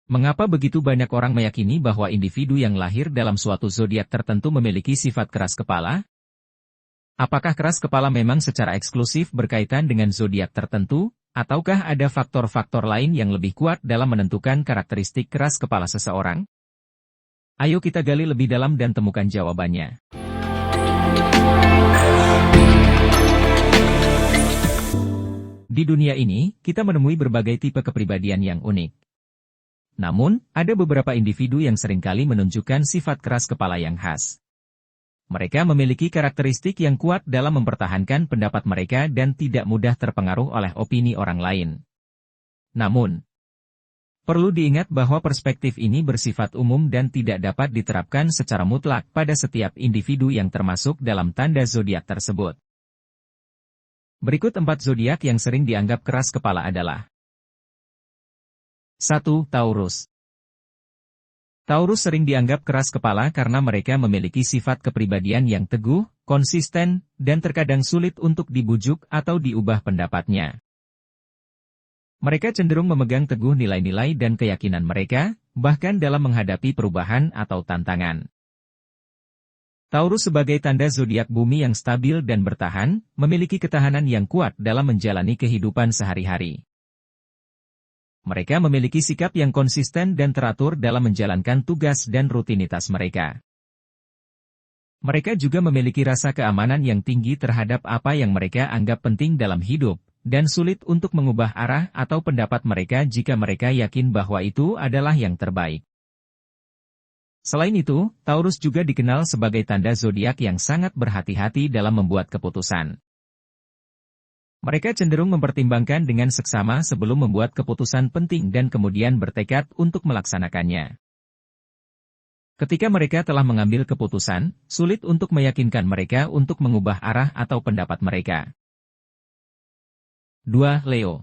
Mengapa begitu banyak orang meyakini bahwa individu yang lahir dalam suatu zodiak tertentu memiliki sifat keras kepala? Apakah keras kepala memang secara eksklusif berkaitan dengan zodiak tertentu, ataukah ada faktor-faktor lain yang lebih kuat dalam menentukan karakteristik keras kepala seseorang? Ayo kita gali lebih dalam dan temukan jawabannya. Di dunia ini, kita menemui berbagai tipe kepribadian yang unik. Namun, ada beberapa individu yang seringkali menunjukkan sifat keras kepala yang khas. Mereka memiliki karakteristik yang kuat dalam mempertahankan pendapat mereka dan tidak mudah terpengaruh oleh opini orang lain. Namun, perlu diingat bahwa perspektif ini bersifat umum dan tidak dapat diterapkan secara mutlak pada setiap individu yang termasuk dalam tanda zodiak tersebut. Berikut 4 zodiak yang sering dianggap keras kepala adalah 1. Taurus. Taurus sering dianggap keras kepala karena mereka memiliki sifat kepribadian yang teguh, konsisten, dan terkadang sulit untuk dibujuk atau diubah pendapatnya. Mereka cenderung memegang teguh nilai-nilai dan keyakinan mereka, bahkan dalam menghadapi perubahan atau tantangan. Taurus sebagai tanda zodiak bumi yang stabil dan bertahan, memiliki ketahanan yang kuat dalam menjalani kehidupan sehari-hari. Mereka memiliki sikap yang konsisten dan teratur dalam menjalankan tugas dan rutinitas mereka. Mereka juga memiliki rasa keamanan yang tinggi terhadap apa yang mereka anggap penting dalam hidup, dan sulit untuk mengubah arah atau pendapat mereka jika mereka yakin bahwa itu adalah yang terbaik. Selain itu, Taurus juga dikenal sebagai tanda zodiak yang sangat berhati-hati dalam membuat keputusan. Mereka cenderung mempertimbangkan dengan seksama sebelum membuat keputusan penting dan kemudian bertekad untuk melaksanakannya. Ketika mereka telah mengambil keputusan, sulit untuk meyakinkan mereka untuk mengubah arah atau pendapat mereka. 2. Leo.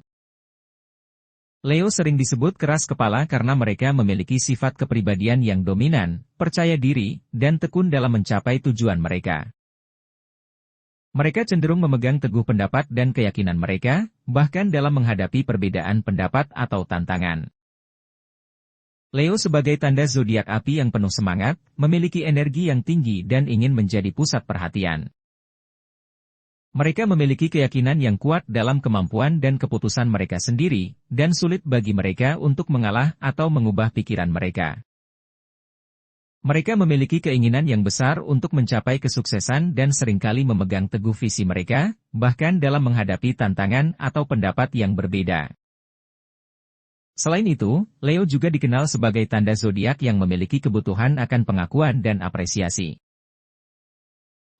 Leo sering disebut keras kepala karena mereka memiliki sifat kepribadian yang dominan, percaya diri, dan tekun dalam mencapai tujuan mereka. Mereka cenderung memegang teguh pendapat dan keyakinan mereka, bahkan dalam menghadapi perbedaan pendapat atau tantangan. Leo sebagai tanda zodiak api yang penuh semangat, memiliki energi yang tinggi dan ingin menjadi pusat perhatian. Mereka memiliki keyakinan yang kuat dalam kemampuan dan keputusan mereka sendiri, dan sulit bagi mereka untuk mengalah atau mengubah pikiran mereka. Mereka memiliki keinginan yang besar untuk mencapai kesuksesan dan seringkali memegang teguh visi mereka, bahkan dalam menghadapi tantangan atau pendapat yang berbeda. Selain itu, Leo juga dikenal sebagai tanda zodiak yang memiliki kebutuhan akan pengakuan dan apresiasi.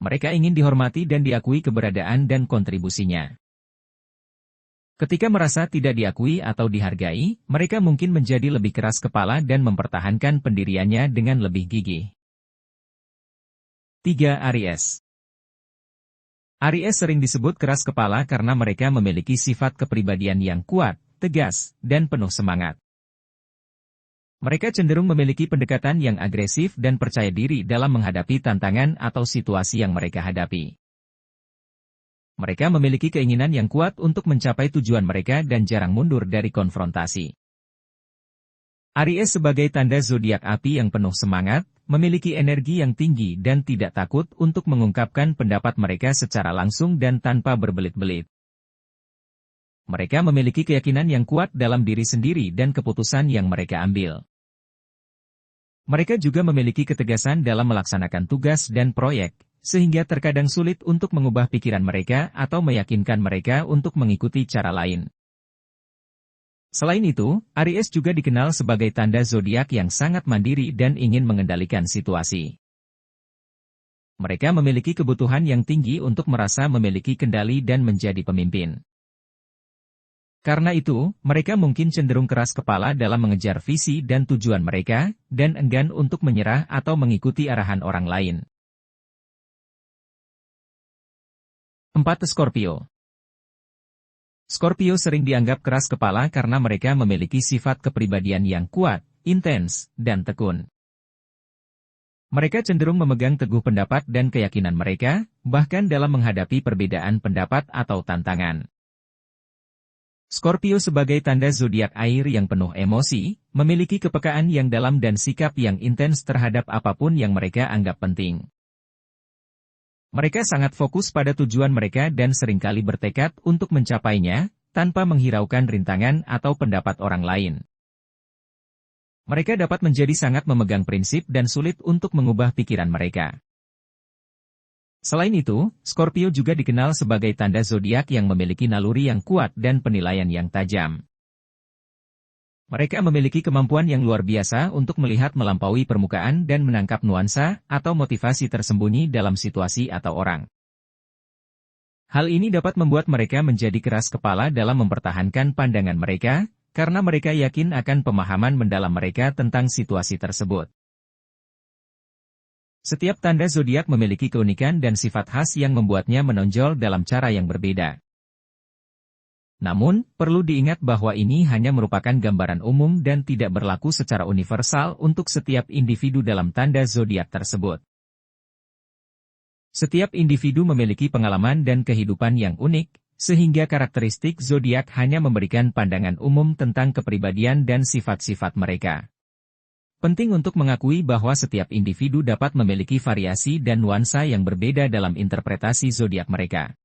Mereka ingin dihormati dan diakui keberadaan dan kontribusinya. Ketika merasa tidak diakui atau dihargai, mereka mungkin menjadi lebih keras kepala dan mempertahankan pendiriannya dengan lebih gigih. 3. Aries. Aries sering disebut keras kepala karena mereka memiliki sifat kepribadian yang kuat, tegas, dan penuh semangat. Mereka cenderung memiliki pendekatan yang agresif dan percaya diri dalam menghadapi tantangan atau situasi yang mereka hadapi. Mereka memiliki keinginan yang kuat untuk mencapai tujuan mereka dan jarang mundur dari konfrontasi. Aries sebagai tanda zodiak api yang penuh semangat, memiliki energi yang tinggi dan tidak takut untuk mengungkapkan pendapat mereka secara langsung dan tanpa berbelit-belit. Mereka memiliki keyakinan yang kuat dalam diri sendiri dan keputusan yang mereka ambil. Mereka juga memiliki ketegasan dalam melaksanakan tugas dan proyek, sehingga terkadang sulit untuk mengubah pikiran mereka atau meyakinkan mereka untuk mengikuti cara lain. Selain itu, Aries juga dikenal sebagai tanda zodiak yang sangat mandiri dan ingin mengendalikan situasi. Mereka memiliki kebutuhan yang tinggi untuk merasa memiliki kendali dan menjadi pemimpin. Karena itu, mereka mungkin cenderung keras kepala dalam mengejar visi dan tujuan mereka, dan enggan untuk menyerah atau mengikuti arahan orang lain. 4. Scorpio. Scorpio sering dianggap keras kepala karena mereka memiliki sifat kepribadian yang kuat, intens, dan tekun. Mereka cenderung memegang teguh pendapat dan keyakinan mereka, bahkan dalam menghadapi perbedaan pendapat atau tantangan. Scorpio sebagai tanda zodiak air yang penuh emosi, memiliki kepekaan yang dalam dan sikap yang intens terhadap apapun yang mereka anggap penting. Mereka sangat fokus pada tujuan mereka dan seringkali bertekad untuk mencapainya, tanpa menghiraukan rintangan atau pendapat orang lain. Mereka dapat menjadi sangat memegang prinsip dan sulit untuk mengubah pikiran mereka. Selain itu, Scorpio juga dikenal sebagai tanda zodiak yang memiliki naluri yang kuat dan penilaian yang tajam. Mereka memiliki kemampuan yang luar biasa untuk melihat melampaui permukaan dan menangkap nuansa atau motivasi tersembunyi dalam situasi atau orang. Hal ini dapat membuat mereka menjadi keras kepala dalam mempertahankan pandangan mereka, karena mereka yakin akan pemahaman mendalam mereka tentang situasi tersebut. Setiap tanda zodiak memiliki keunikan dan sifat khas yang membuatnya menonjol dalam cara yang berbeda. Namun, perlu diingat bahwa ini hanya merupakan gambaran umum dan tidak berlaku secara universal untuk setiap individu dalam tanda zodiak tersebut. Setiap individu memiliki pengalaman dan kehidupan yang unik, sehingga karakteristik zodiak hanya memberikan pandangan umum tentang kepribadian dan sifat-sifat mereka. Penting untuk mengakui bahwa setiap individu dapat memiliki variasi dan nuansa yang berbeda dalam interpretasi zodiak mereka.